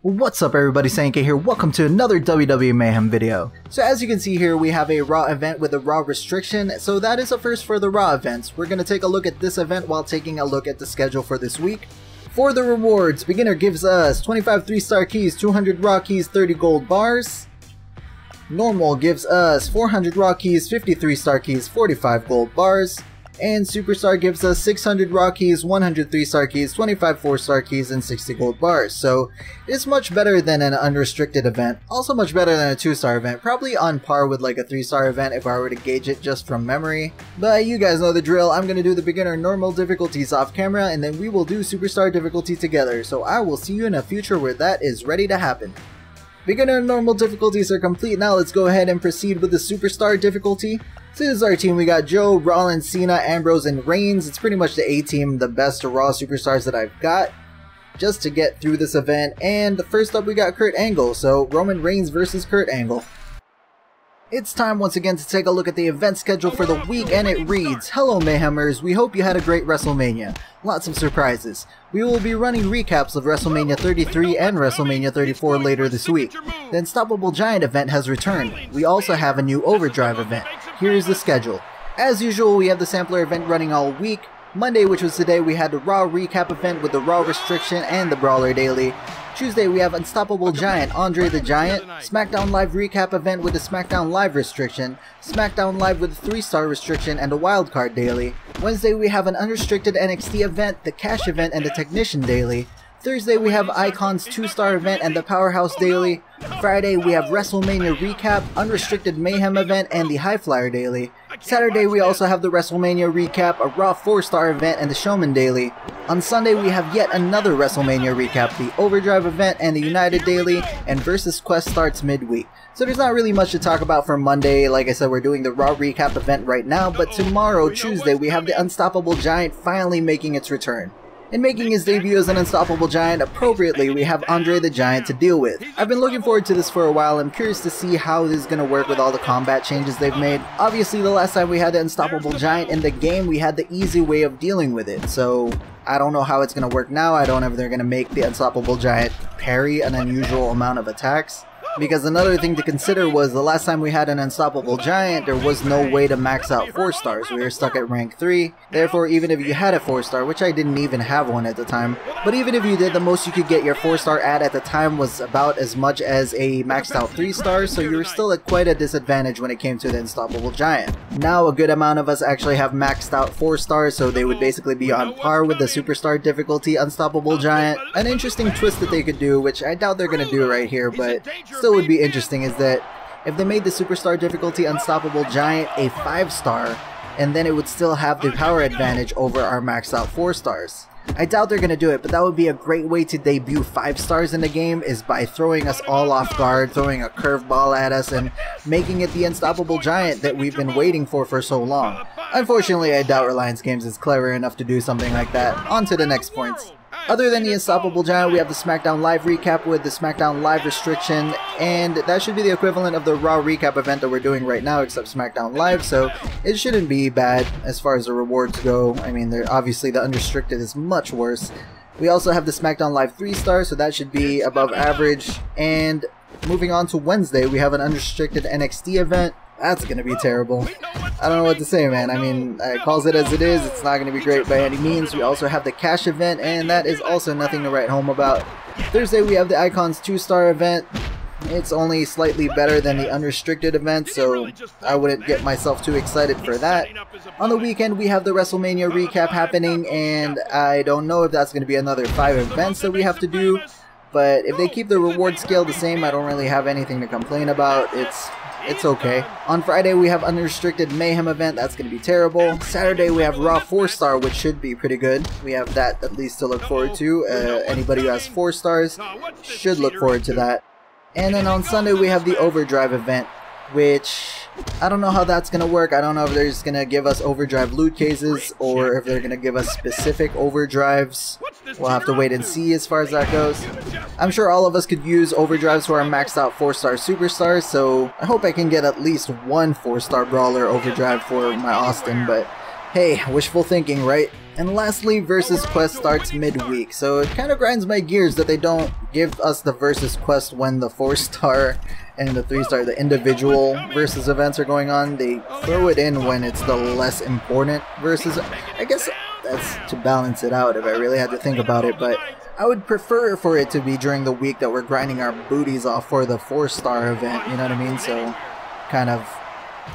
What's up everybody, Xaenca here, welcome to another WWE Mayhem video. So as you can see here, we have a Raw event with a Raw restriction, so that is a first for the Raw events. We're going to take a look at this event while taking a look at the schedule for this week. For the rewards, beginner gives us 25 3-star keys, 200 Raw keys, 30 gold bars. Normal gives us 400 Raw keys, 50 3-star keys, 45 gold bars. And Superstar gives us 600 Raw keys, 100 3-star keys, 25 4-star keys, and 60 gold bars. So it's much better than an unrestricted event. Also much better than a 2-star event. Probably on par with like a 3-star event if I were to gauge it just from memory. But you guys know the drill. I'm going to do the beginner normal difficulties off camera, and then we will do Superstar difficulty together. So I will see you in a future where that is ready to happen. Beginner and normal difficulties are complete. Now let's go ahead and proceed with the Superstar difficulty. So this is our team. We got Joe, Rollins, Cena, Ambrose, and Reigns. It's pretty much the A-team, the best Raw Superstars that I've got just to get through this event. And first up we got Kurt Angle, so Roman Reigns versus Kurt Angle. It's time once again to take a look at the event schedule for the week, and it reads, "Hello Mayhemers, we hope you had a great WrestleMania. Lots of surprises. We will be running recaps of WrestleMania 33 and WrestleMania 34 later this week. The Unstoppable Giant event has returned. We also have a new Overdrive event. Here is the schedule. As usual, we have the Sampler event running all week. Monday, which was today, we had the Raw recap event with the Raw restriction and the Brawler Daily. Tuesday, we have Unstoppable Giant, Andre the Giant, SmackDown Live recap event with the SmackDown Live restriction, SmackDown Live with the 3-star restriction and the Wildcard Daily. Wednesday, we have an unrestricted NXT event, the Cash event, and the Technician Daily. Thursday, we have Icon's 2-star event and the Powerhouse Daily. Friday, we have WrestleMania recap, Unrestricted Mayhem event, and the High Flyer Daily. Saturday, we also have the WrestleMania recap, a Raw 4-star event, and the Showman Daily. On Sunday, we have yet another WrestleMania recap, the Overdrive event, and the United Daily, and Versus Quest starts midweek. So there's not really much to talk about for Monday. Like I said, we're doing the Raw recap event right now, but tomorrow, Tuesday, we have the Unstoppable Giant finally making its return. In making his debut as an Unstoppable Giant, appropriately, we have Andre the Giant to deal with. I've been looking forward to this for a while. I'm curious to see how this is going to work with all the combat changes they've made. Obviously, the last time we had the Unstoppable Giant in the game, we had the easy way of dealing with it. So I don't know how it's going to work now. I don't know if they're going to make the Unstoppable Giant parry an unusual amount of attacks. Because another thing to consider was the last time we had an Unstoppable Giant, there was no way to max out 4 stars. We were stuck at rank 3. Therefore, even if you had a 4-star, which I didn't even have one at the time, but even if you did, the most you could get your 4-star at the time was about as much as a maxed out 3-star, so you were still at quite a disadvantage when it came to the Unstoppable Giant. Now a good amount of us actually have maxed out 4-stars, so they would basically be on par with the Superstar difficulty Unstoppable Giant. An interesting twist that they could do, which I doubt they're going to do right here, but still would be interesting, is that if they made the Superstar difficulty Unstoppable Giant a 5-star, and then it would still have the power advantage over our maxed out 4-stars. I doubt they're going to do it, but that would be a great way to debut 5-stars in the game, is by throwing us all off guard, throwing a curveball at us, and making it the Unstoppable Giant that we've been waiting for so long. Unfortunately, I doubt Reliance Games is clever enough to do something like that. On to the next points. Other than the Unstoppable Giant, we have the SmackDown Live recap with the SmackDown Live restriction, and that should be the equivalent of the Raw recap event that we're doing right now, except SmackDown Live, so it shouldn't be bad as far as the rewards go. I mean, obviously the unrestricted is much worse. We also have the SmackDown Live 3-star, so that should be above average. And moving on to Wednesday, we have an unrestricted NXT event. That's gonna be terrible. I don't know what to say, man. I mean, it calls it as it is. It's not gonna be great by any means. We also have the Cash event, and that is also nothing to write home about. Thursday, we have the Icons 2-star event. It's only slightly better than the unrestricted event, so I wouldn't get myself too excited for that. On the weekend, we have the WrestleMania recap happening, and I don't know if that's gonna be another 5 events that we have to do. But if they keep the reward scale the same, I don't really have anything to complain about. It's okay. On Friday, we have Unrestricted Mayhem event. That's going to be terrible. Saturday, we have Raw 4-star, which should be pretty good. We have that at least to look forward to. Anybody who has 4 stars should look forward to that. And then on Sunday, we have the Overdrive event, which I don't know how that's going to work. I don't know if they're just going to give us Overdrive loot cases or if they're going to give us specific Overdrives. We'll have to wait and see as far as that goes. I'm sure all of us could use Overdrives for our maxed out 4-star Superstars, so I hope I can get at least one 4-star Brawler Overdrive for my Austin, but hey, wishful thinking, right? And lastly, Versus Quest starts midweek, so it kind of grinds my gears that they don't give us the Versus Quest when the 4-star and the 3-star, the individual Versus events are going on. They throw it in when it's the less important Versus. I guess that's to balance it out if I really had to think about it, but I would prefer for it to be during the week that we're grinding our booties off for the 4-star event, you know what I mean? So kind of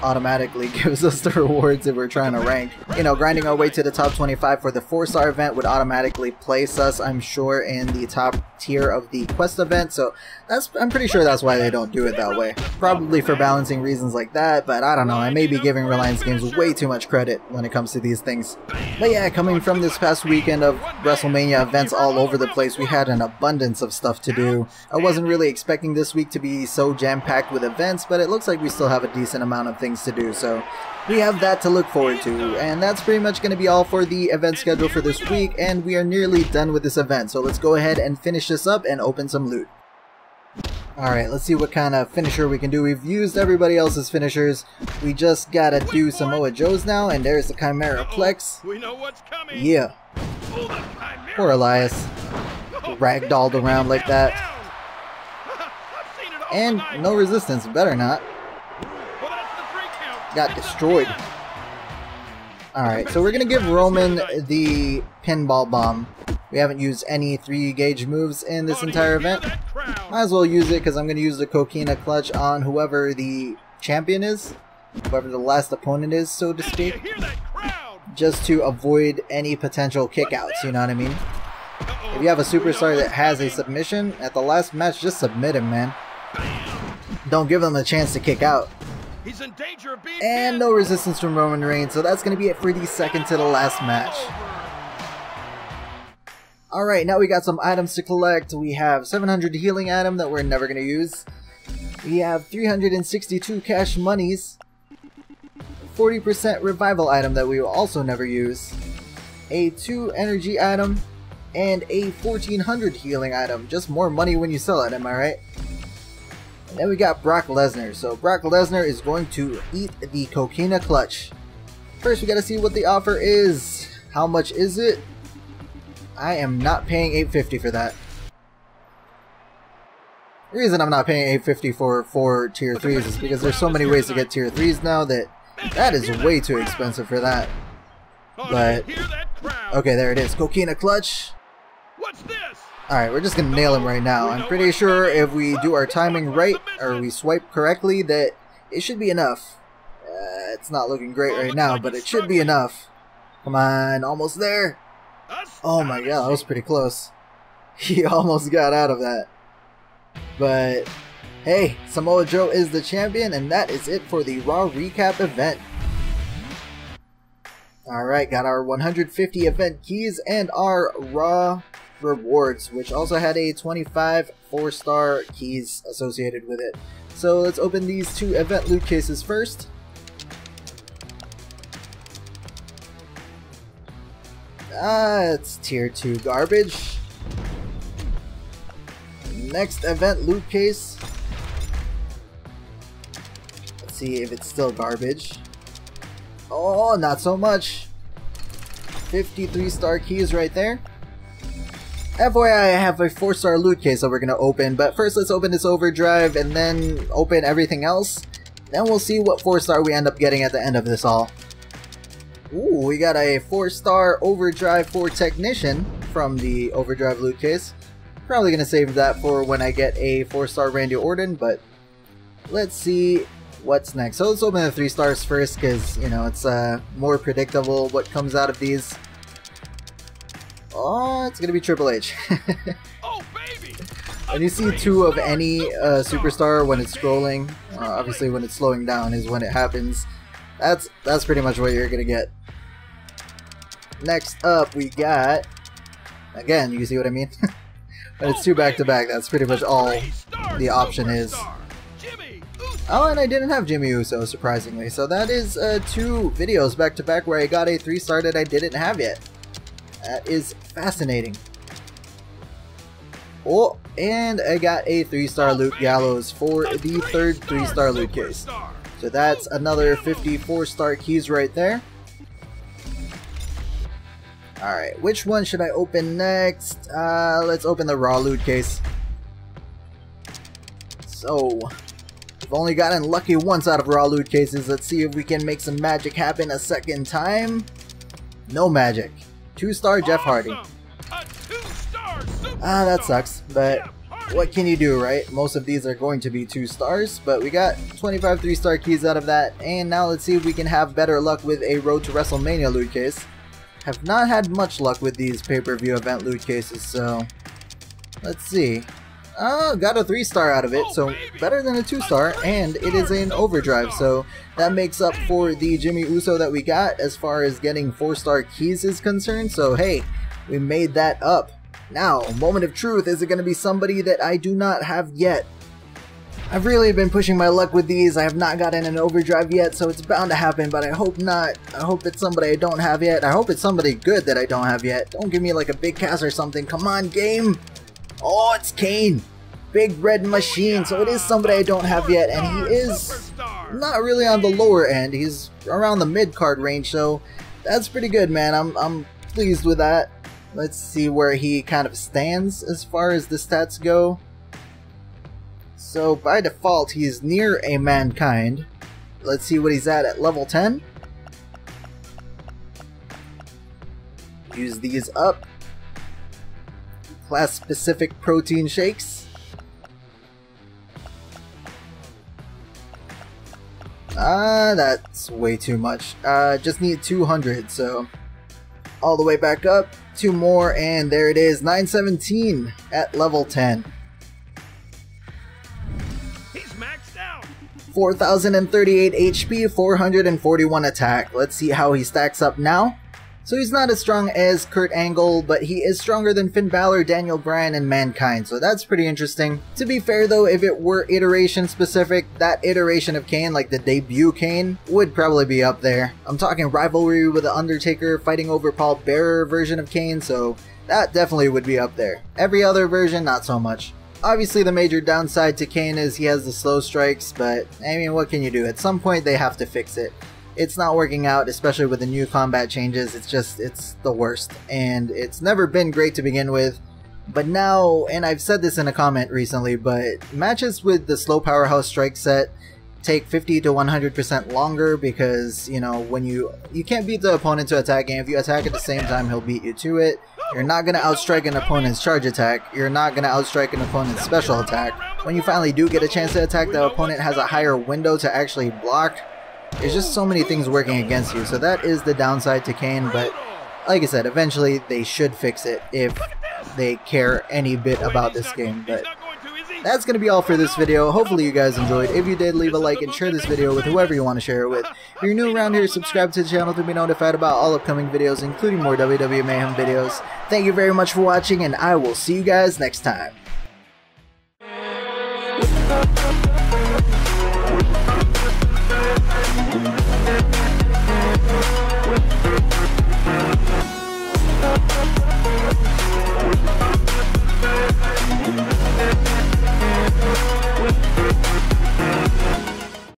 automatically gives us the rewards if we're trying to rank. You know, grinding our way to the top 25 for the 4-star event would automatically place us, I'm sure, in the top tier of the quest event, so I'm pretty sure that's why they don't do it that way. Probably for balancing reasons like that, but I don't know, I may be giving Reliance Games way too much credit when it comes to these things. But yeah, coming from this past weekend of WrestleMania events all over the place, we had an abundance of stuff to do. I wasn't really expecting this week to be so jam-packed with events, but it looks like we still have a decent amount of things to do, so we have that to look forward to. And that's pretty much going to be all for the event schedule for this week, and we are nearly done with this event, so let's go ahead and finish this up and open some loot. Alright, let's see what kind of finisher we can do. We've used everybody else's finishers. We just gotta do Samoa Joe's now, and there's the Chimera Plex. Yeah. Poor Elias. Ragdolled around like that. And no resistance, better not. Got destroyed. Alright, so we're gonna give Roman the pinball bomb. We haven't used any 3-gauge moves in this entire event. Might as well use it because I'm going to use the Coquina Clutch on whoever the champion is. Whoever the last opponent is, so to speak. Just to avoid any potential kickouts, you know what I mean? If you have a superstar that has a submission, at the last match, just submit him, man. Don't give them a chance to kick out. And no resistance from Roman Reigns, so that's going to be it for the second to the last match. Alright, now we got some items to collect. We have 700 healing item that we're never going to use. We have 362 cash monies. 40% revival item that we will also never use. A 2 energy item. And a 1400 healing item. Just more money when you sell it, am I right? And then we got Brock Lesnar. So Brock Lesnar is going to eat the Coquina Clutch. First we gotta see what the offer is. How much is it? I am not paying $850 for that. The reason I'm not paying $850 for 4 tier 3s is because there's so many ways to get tier 3s now that is way too expensive for that. But okay, there it is. Coquina Clutch. Alright, we're just gonna nail him right now. I'm pretty sure if we do our timing right, or we swipe correctly, that it should be enough. It's not looking great right now, but it should be enough. Come on, almost there. Oh my god, that was pretty close. He almost got out of that. But hey, Samoa Joe is the champion, and that is it for the Raw recap event. Alright, got our 150 event keys and our Raw rewards, which also had a 25 4-star keys associated with it. So let's open these 2 event loot cases first. It's tier 2 garbage. Next event loot case. Let's see if it's still garbage. Oh, not so much. 53-star keys right there. FYI, I have a 4-star loot case that we're going to open, but first let's open this overdrive and then open everything else. Then we'll see what 4-star we end up getting at the end of this all. Ooh, we got a 4-star overdrive for technician from the overdrive loot case. Probably going to save that for when I get a 4-star Randy Orton, but let's see what's next. So let's open the 3 stars first because, you know, it's more predictable what comes out of these. Oh, it's going to be Triple H. When you see 2 of any superstar when it's scrolling, obviously when it's slowing down is when it happens. That's pretty much what you're going to get. Next up, we got, again, you see what I mean? When it's 2 back-to-back, that's pretty much all the option is. Oh, and I didn't have Jimmy Uso, surprisingly. So that is 2 videos back-to-back where I got a 3-star that I didn't have yet. That is fascinating. Oh, and I got a 3-star Luke Gallows for the 3rd 3-star loot case. So that's another 54-star keys right there. Alright, which one should I open next? Let's open the Raw loot case. So, we've only gotten lucky once out of Raw loot cases. Let's see if we can make some magic happen a second time. No magic. 2-star Jeff Hardy. That sucks, but what can you do, right? Most of these are going to be 2 stars, but we got 25 3-star keys out of that, and now let's see if we can have better luck with a Road to WrestleMania loot case. Have not had much luck with these pay-per-view event loot cases, so let's see. Got a 3-star out of it, so better than a 2-star, and it is an overdrive, so that makes up for the Jimmy Uso that we got as far as getting 4-star keys is concerned, so hey, we made that up. Now, moment of truth, is it going to be somebody that I do not have yet? I've really been pushing my luck with these. I have not gotten an overdrive yet, so it's bound to happen, but I hope not. I hope it's somebody I don't have yet. I hope it's somebody good that I don't have yet. Don't give me like a big cast or something. Come on, game! Oh, it's Kane! Big red machine, so it is somebody I don't have yet, and he is not really on the lower end. He's around the mid-card range, so that's pretty good, man. I'm pleased with that. Let's see where he kind of stands as far as the stats go. So by default, he's near a Mankind. Let's see what he's at level 10. Use these up. Class specific protein shakes. That's way too much. Just need 200, so all the way back up. 2 more, and there it is, 917 at level 10. He's maxed out. 4038 HP, 441 attack. Let's see how he stacks up now. So he's not as strong as Kurt Angle, but he is stronger than Finn Balor, Daniel Bryan, and Mankind, so that's pretty interesting. To be fair though, if it were iteration specific, that iteration of Kane, like the debut Kane, would probably be up there. I'm talking rivalry with The Undertaker, fighting over Paul Bearer version of Kane, so that definitely would be up there. Every other version, not so much. Obviously the major downside to Kane is he has the slow strikes, but I mean, what can you do? At some point they have to fix it. It's not working out, especially with the new combat changes. It's the worst, and it's never been great to begin with. But now, and I've said this in a comment recently, but matches with the slow powerhouse strike set take 50 to 100% longer because, you know, when you can't beat the opponent to attacking. If you attack at the same time, he'll beat you to it. You're not going to outstrike an opponent's charge attack. You're not going to outstrike an opponent's special attack. When you finally do get a chance to attack, the opponent has a higher window to actually block. There's just so many things working against you, so that is the downside to Kane, but like I said, eventually they should fix it if they care any bit about this game. But that's going to be all for this video. Hopefully you guys enjoyed. If you did, leave a like and share this video with whoever you want to share it with. If you're new around here, subscribe to the channel to be notified about all upcoming videos, including more WWE Mayhem videos. Thank you very much for watching, and I will see you guys next time.